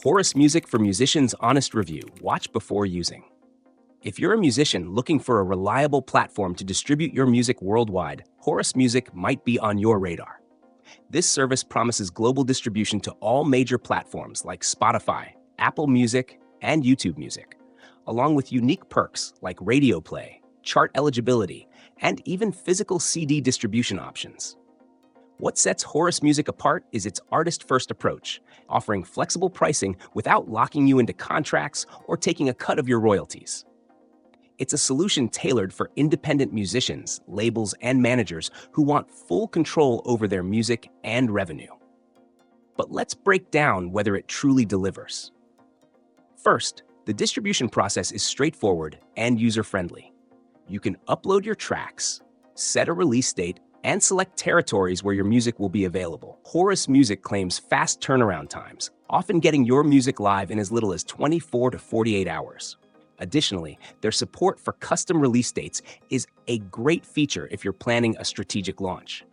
Horus Music for Musicians Honest Review. Watch before using. If you're a musician looking for a reliable platform to distribute your music worldwide, Horus Music might be on your radar. This service promises global distribution to all major platforms like Spotify, Apple Music, and YouTube Music, along with unique perks like radio play, chart eligibility, and even physical CD distribution options. What sets Horus Music apart is its artist-first approach, offering flexible pricing without locking you into contracts or taking a cut of your royalties. It's a solution tailored for independent musicians, labels, and managers who want full control over their music and revenue. But let's break down whether it truly delivers. First, the distribution process is straightforward and user-friendly. You can upload your tracks, set a release date, and select territories where your music will be available. Horus Music claims fast turnaround times, often getting your music live in as little as 24 to 48 hours. Additionally, their support for custom release dates is a great feature if you're planning a strategic launch.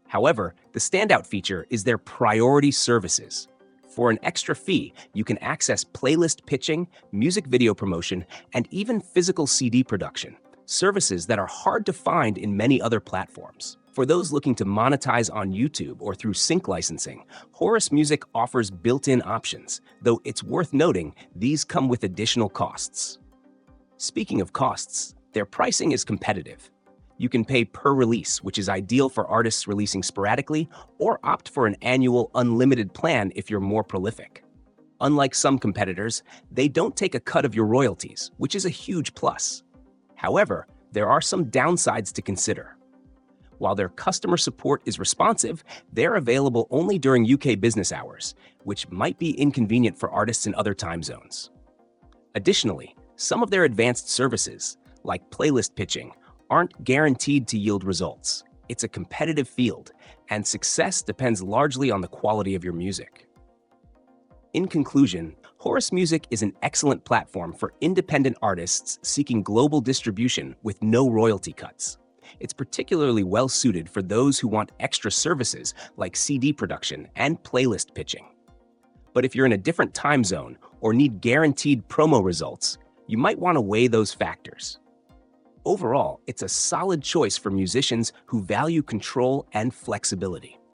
However, the standout feature is their priority services. For an extra fee, you can access playlist pitching, music video promotion, and even physical CD production, services that are hard to find in many other platforms. For those looking to monetize on YouTube or through sync licensing, Horus Music offers built-in options, though it's worth noting these come with additional costs. Speaking of costs, their pricing is competitive. You can pay per release, which is ideal for artists releasing sporadically, or opt for an annual unlimited plan if you're more prolific. Unlike some competitors, they don't take a cut of your royalties, which is a huge plus. However, there are some downsides to consider. While their customer support is responsive, they're available only during UK business hours, which might be inconvenient for artists in other time zones. Additionally, some of their advanced services, like playlist pitching, aren't guaranteed to yield results. It's a competitive field, and success depends largely on the quality of your music. In conclusion, Horus Music is an excellent platform for independent artists seeking global distribution with no royalty cuts. It's particularly well-suited for those who want extra services like CD production and playlist pitching. But if you're in a different time zone or need guaranteed promo results, you might want to weigh those factors. Overall, it's a solid choice for musicians who value control and flexibility.